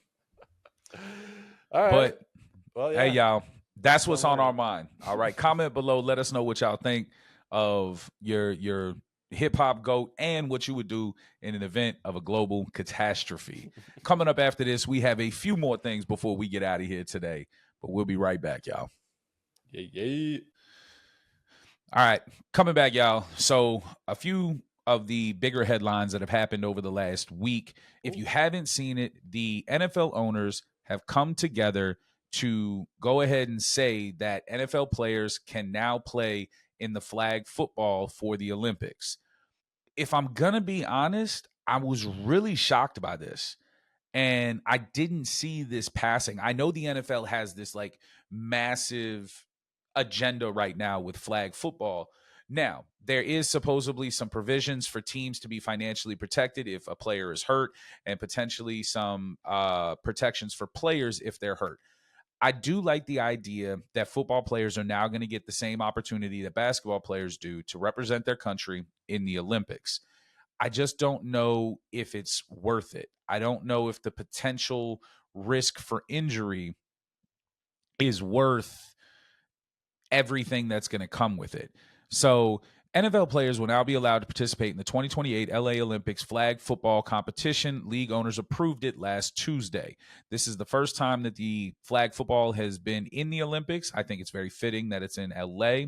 All right. But Well, yeah. hey, y'all, that's what's on on. our mind. All right, comment below. Let us know what y'all think of your hip hop GOAT and what you would do in an event of a global catastrophe. Coming up after this, we have a few more things before we get out of here today, but we'll be right back, y'all. Yeah. All right, coming back, y'all. So a few of the bigger headlines that have happened over the last week. If you haven't seen it, the NFL owners have come together to go ahead and say that NFL players can now play in the flag football for the Olympics. If I'm going to be honest, I was really shocked by this. And I didn't see this passing. I know the NFL has this like massive agenda right now with flag football. Now, there is supposedly some provisions for teams to be financially protected if a player is hurt, and potentially some protections for players if they're hurt. I do like the idea that football players are now going to get the same opportunity that basketball players do to represent their country in the Olympics. I just don't know if it's worth it. I don't know if the potential risk for injury is worth everything that's going to come with it. So NFL players will now be allowed to participate in the 2028 LA Olympics flag football competition. League owners approved it last Tuesday. This is the first time that the flag football has been in the Olympics. I think it's very fitting that it's in LA.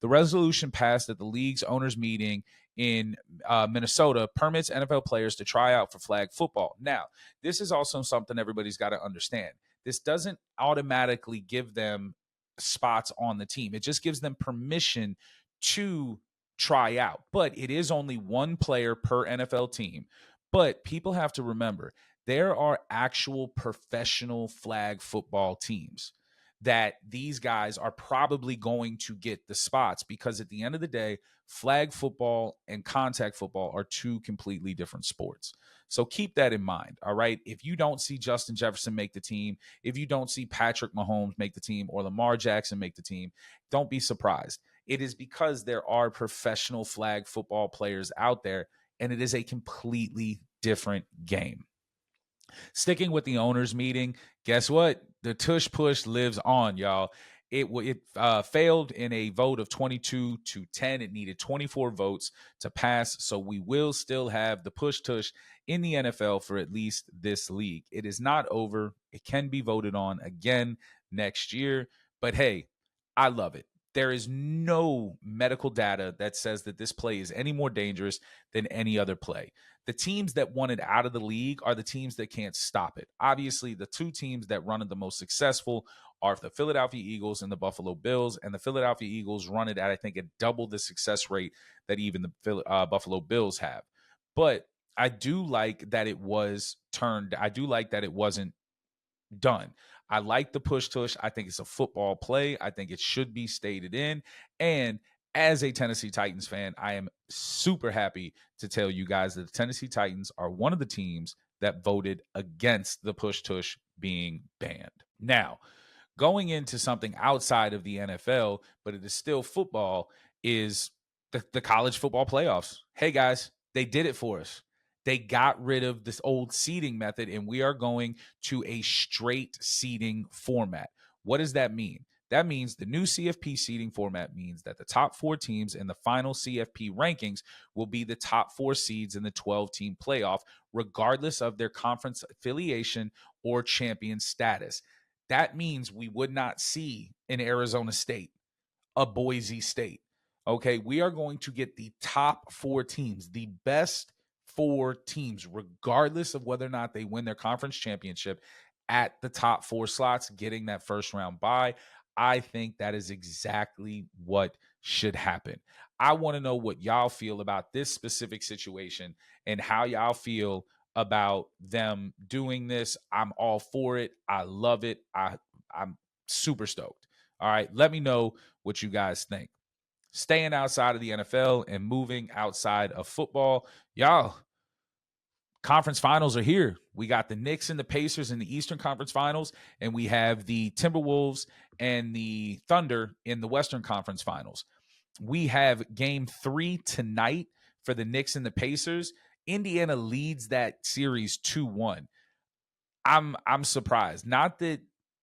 The resolution passed at the league's owners meeting in Minnesota permits NFL players to try out for flag football. Now, this is also something everybody's got to understand. This doesn't automatically give them spots on the team. It just gives them permission to try out. But it is only one player per NFL team. But people have to remember, there are actual professional flag football teams that these guys are probably going to get the spots, because at the end of the day, flag football and contact football are two completely different sports. So keep that in mind, all right? If you don't see Justin Jefferson make the team, if you don't see Patrick Mahomes make the team or Lamar Jackson make the team, don't be surprised. It is because there are professional flag football players out there, and it is a completely different game. Sticking with the owners meeting, guess what? The tush push lives on, y'all. It failed in a vote of 22-10. It needed 24 votes to pass. So we will still have the push tush in the NFL for at least this league. It is not over. It can be voted on again next year. But hey, I love it. There is no medical data that says that this play is any more dangerous than any other play. The teams that want it out of the league are the teams that can't stop it. Obviously, the two teams that run it the most successful are the Philadelphia Eagles and the Buffalo Bills. And the Philadelphia Eagles run it at, I think, at double the success rate that even the Buffalo Bills have. But I do like that it was turned. I do like that it wasn't done. I like the push tush. I think it's a football play. I think it should be stated in. And as a Tennessee Titans fan, I am super happy to tell you guys that the Tennessee Titans are one of the teams that voted against the push tush being banned. Now, going into something outside of the NFL, but it is still football, is the college football playoffs. Hey guys, they did it for us. They got rid of this old seeding method, and we are going to a straight seeding format. What does that mean? That means the new CFP seeding format means that the top 4 teams in the final CFP rankings will be the top 4 seeds in the 12-team playoff, regardless of their conference affiliation or champion status. That means we would not see an Arizona State, a Boise State. Okay, we are going to get the top 4 teams, the best 4 teams, regardless of whether or not they win their conference championship, at the top 4 slots, getting that first round bye. I think that is exactly what should happen. I want to know what y'all feel about this specific situation and how y'all feel about them doing this. I'm all for it. I love it. I'm super stoked. All right, let me know what you guys think. Staying outside of the NFL and moving outside of football, y'all, conference finals are here. We got the Knicks and the Pacers in the Eastern Conference Finals, and we have the Timberwolves and the Thunder in the Western Conference Finals. We have game 3 tonight for the Knicks and the Pacers. Indiana leads that series 2-1. I'm surprised. Not that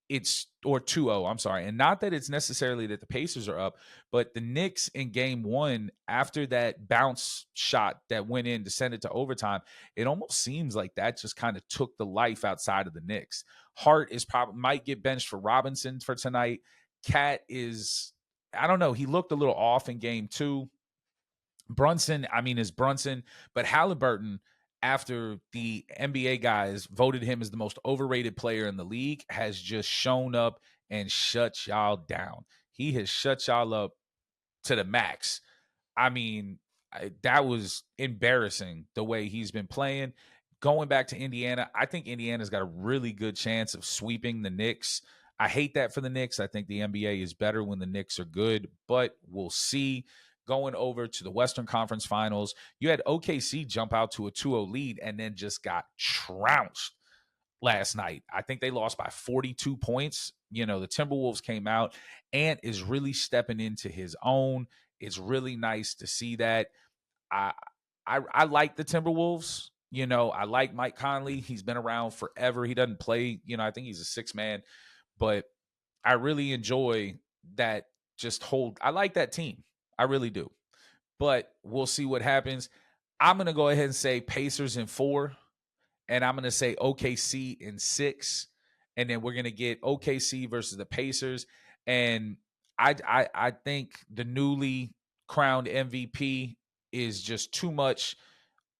it's, or 2-0, I'm sorry. And not that it's necessarily that the Pacers are up, but the Knicks in game 1, after that bounce shot that went in to send it to overtime, it almost seems like that just kind of took the life outside of the Knicks. Hart is probably might get benched for Robinson for tonight. Cat is, I don't know, he looked a little off in game 2. Brunson, is Brunson, but Halliburton, after the NBA guys voted him as the most overrated player in the league, has just shown up and shut y'all down. He has shut y'all up to the max. That was embarrassing the way he's been playing. Going back to Indiana, I think Indiana's got a really good chance of sweeping the Knicks. I hate that for the Knicks. I think the NBA is better when the Knicks are good, but we'll see. Going over to the Western Conference Finals, you had OKC jump out to a 2-0 lead and then just got trounced last night. I think they lost by 42 points. The Timberwolves came out. Ant is really stepping into his own. It's really nice to see that. I like the Timberwolves. I like Mike Conley. He's been around forever. He doesn't play, I think he's a 6th man, but I really enjoy that I like that team. I really do. But we'll see what happens. I'm going to go ahead and say Pacers in 4, and I'm going to say OKC in 6, and then we're going to get OKC versus the Pacers. And I think the newly crowned MVP is just too much,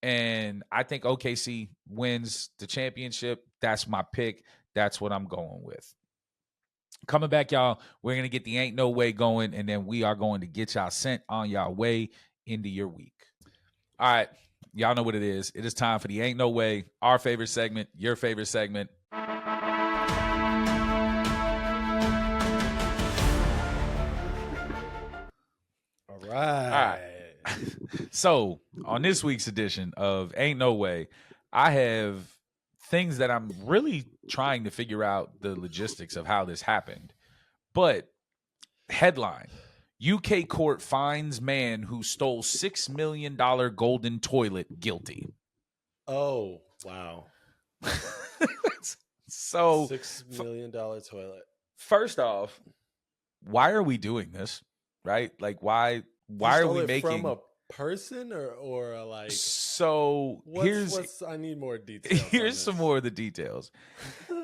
and I think OKC wins the championship. That's my pick. That's what I'm going with. Coming back, y'all, we're going to get the Ain't No Way going, and then we are going to get y'all sent on y'all way into your week. All right, y'all know what it is. It is time for the Ain't No Way, our favorite segment, your favorite segment. All right. So, on this week's edition of Ain't No Way, I have things that I'm really trying to figure out the logistics of how this happened. But headline, UK court finds man who stole $6 million golden toilet guilty. Oh, wow. So $6 million toilet. First off, why are we doing this? Right? Like, why are we making from a person or like? So I need more details. Here's some more of the details.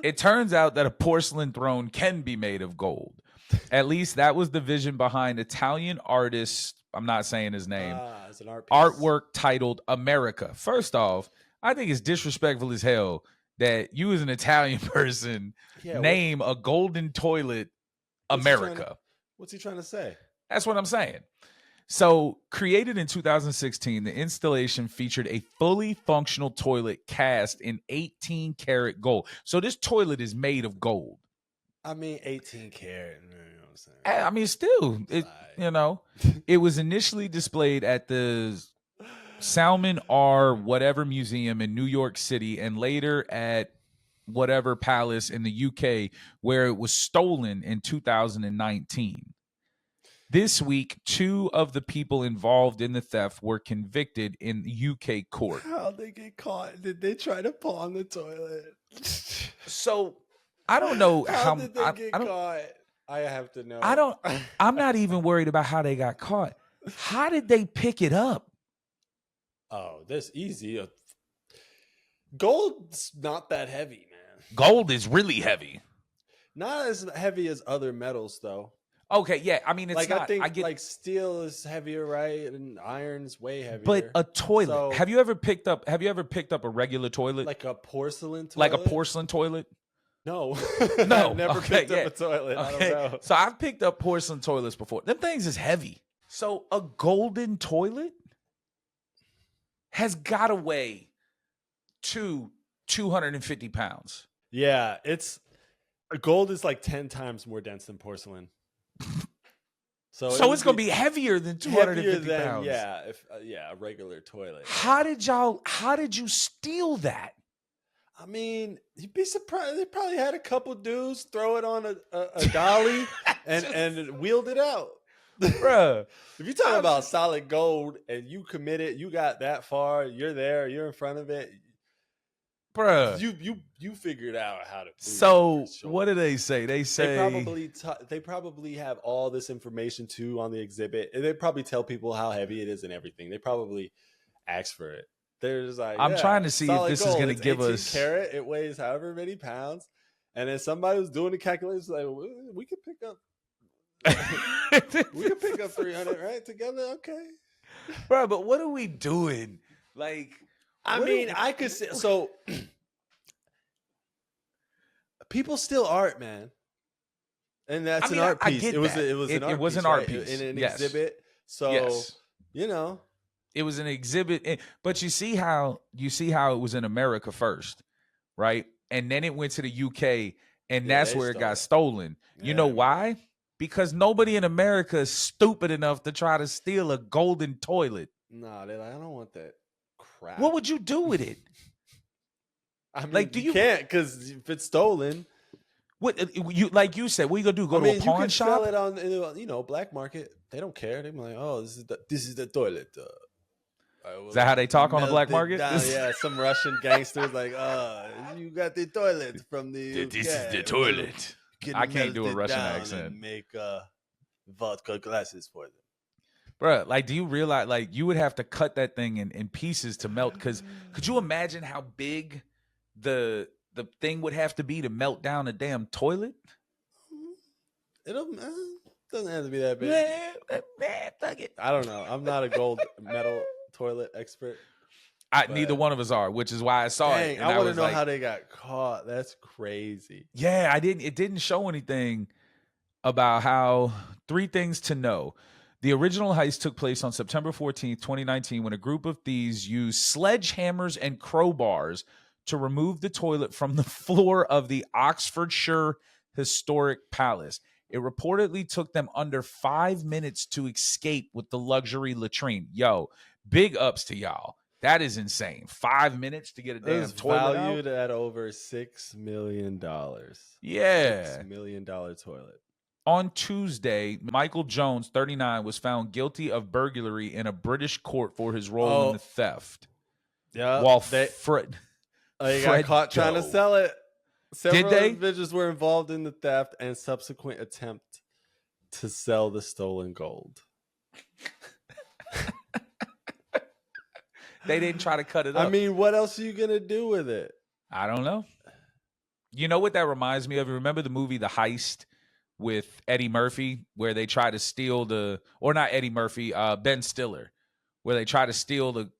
It turns out that a porcelain throne can be made of gold. At least that was the vision behind Italian artist. I'm not saying his name. It's an art piece. Artwork titled America. First off, I think it's disrespectful as hell that you as an Italian person name a golden toilet America. What's he trying to say? That's what I'm saying. So, created in 2016, the installation featured a fully functional toilet cast in 18 karat gold. So, this toilet is made of gold. I mean, 18 karat. You know what I'm saying? I mean, still, it was initially displayed at the Salmon R. whatever museum in New York City, and later at whatever palace in the UK, where it was stolen in 2019. This week, 2 of the people involved in the theft were convicted in the UK court. How'd they get caught? Did they try to pawn the toilet? So, I don't know how did they get caught? I have to know. I'm not even worried about how they got caught. How did they pick it up? Oh, that's easy. Gold's not that heavy, man. Gold is really heavy. Not as heavy as other metals, though. Okay, yeah. I mean, it's like not. I think I get, like steel is heavier, right? And iron's way heavier. But a toilet. So, have you ever picked up a regular toilet? Like a porcelain toilet? Like a porcelain toilet? No. No. I've never picked up a toilet. Okay. I don't know. So I've picked up porcelain toilets before. Them things is heavy. So a golden toilet has got to weigh 250 pounds. Yeah, gold is like 10 times more dense than porcelain. So it's going to be heavier than 250 pounds. Yeah, a regular toilet. How did you steal that? I mean, you'd be surprised. They probably had a couple dudes throw it on a dolly and wheeled it out. Bruh. If you're talking about solid gold and you committed, you got that far, you're there, you're in front of it. Bruh. You figured out how to. So what do they say? They say they probably have all this information too on the exhibit, and they probably tell people how heavy it is and everything. They probably ask for it. They're just like, I'm trying to see if this is going to give us carat. It weighs however many pounds, and then somebody was doing the calculations like, we could pick up. We could pick up 300 right together. Okay, bro. But what are we doing? Like, I could say so. People steal art, man, and that's an art piece. It was an art piece in an exhibit. So it was an exhibit. But you see how it was in America first, right? And then it went to the UK, and that's where it got stolen. You know why? Because nobody in America is stupid enough to try to steal a golden toilet. Nah, they're like, I don't want that crap. What would you do with it? I mean, you can't, because if it's stolen. What you said? What you gonna do? Go to a pawn shop? Sell it on black market. They don't care. They're like, oh, this is the toilet. Is that how they talk on the black market? Yeah, some Russian gangsters like, you got the toilet from the. This is the toilet. I can't do a Russian accent. And make vodka glasses for them. Bruh, like, do you realize, like, you would have to cut that thing in pieces to melt? Because could you imagine how big the thing would have to be to melt down a damn toilet? It doesn't have to be that big. Man, fuck it. I don't know. I'm not a gold metal toilet expert. Neither one of us are, which is why I saw it. I want to know how they got caught. That's crazy. Yeah, it didn't show anything about how. 3 things to know. The original heist took place on September 14th, 2019, when a group of thieves used sledgehammers and crowbars to remove the toilet from the floor of the Oxfordshire Historic Palace. It reportedly took them under 5 minutes to escape with the luxury latrine. Yo, big ups to y'all. That is insane. 5 minutes to get a damn toilet valued out? at over $6 million. Yeah. $6 million toilet. On Tuesday, Michael Jones, 39, was found guilty of burglary in a British court for his role in the theft. Yeah. While Fred got caught trying to sell it. Several they? individuals were involved in the theft and subsequent attempt to sell the stolen gold. They didn't try to cut it up. I mean, what else are you going to do with it? I don't know. You know what that reminds me of? Remember the movie The Heist with Eddie Murphy, where they try to steal not Eddie Murphy, Ben Stiller, where they try to steal the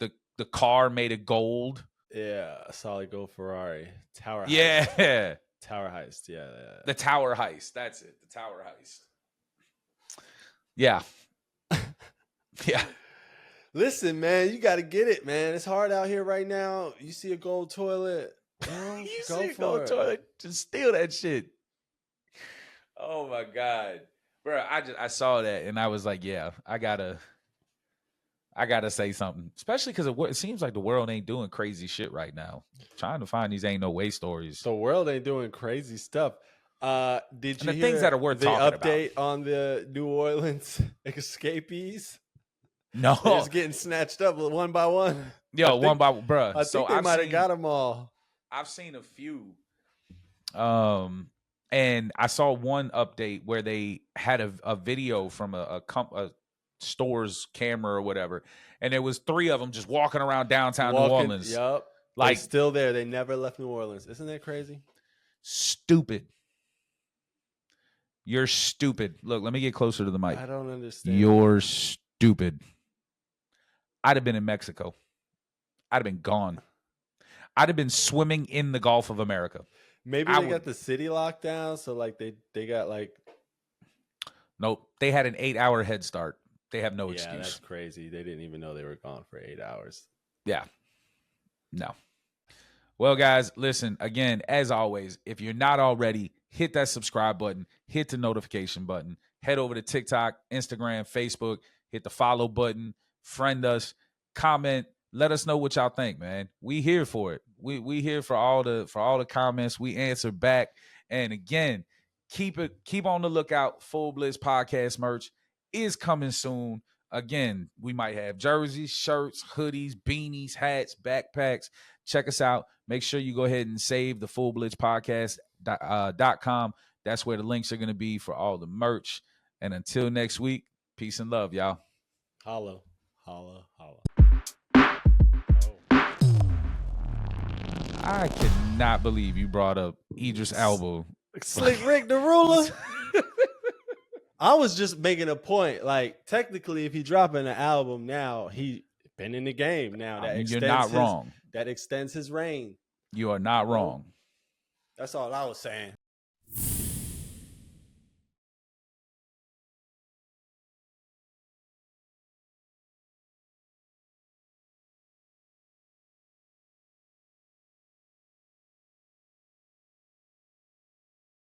car made of gold. Yeah, solid gold Ferrari. Tower Heist. Yeah. Tower Heist. Yeah. The Tower Heist. That's it. The Tower Heist. Yeah. Yeah. Listen, man, you got to get it, man. It's hard out here right now. You see a gold toilet. Well, You go see a for gold it. toilet, just steal that shit. Oh my God. Bro, I saw that and I was like, yeah, I gotta say something. Especially because it seems like the world ain't doing crazy shit right now. Trying to find these ain't no way stories. The world ain't doing crazy stuff. Did you the hear things that are worth the talking update on the New Orleans escapees? No. They're just getting snatched up one by one. Yo, one by bruh. I think they might have got them all. I've seen a few. And I saw one update where they had a video from a store's camera or whatever, and there was 3 of them just walking around downtown New Orleans. Yup. Like still there. They never left New Orleans. Isn't that crazy? Stupid. You're stupid. Look, let me get closer to the mic. I don't understand. You're stupid. I'd have been in Mexico. I'd have been gone. I'd have been swimming in the Gulf of America. Maybe they got the city locked down, so like they got like. Nope, they had an 8-hour head start. They have no excuse. Yeah, that's crazy. They didn't even know they were gone for 8 hours. Yeah, no. Well, guys, listen again. As always, if you're not already, hit that subscribe button, hit the notification button, head over to TikTok, Instagram, Facebook, hit the follow button, friend us, comment. Let us know what y'all think, man. We here for it. We here for all the comments. We answer back. And again, keep on the lookout. Full Blitz podcast merch is coming soon. Again, we might have jerseys, shirts, hoodies, beanies, hats, backpacks. Check us out. Make sure you go ahead and save the Full Blitz podcast.com. That's where the links are going to be for all the merch. And until next week, peace and love, y'all. Holla, holla, holla. I cannot believe you brought up Idris Elba. Slick Rick the Ruler. I was just making a point. Like, technically, if he dropping an album now, he been in the game now. You're not wrong. That extends his reign. You are not wrong. That's all I was saying.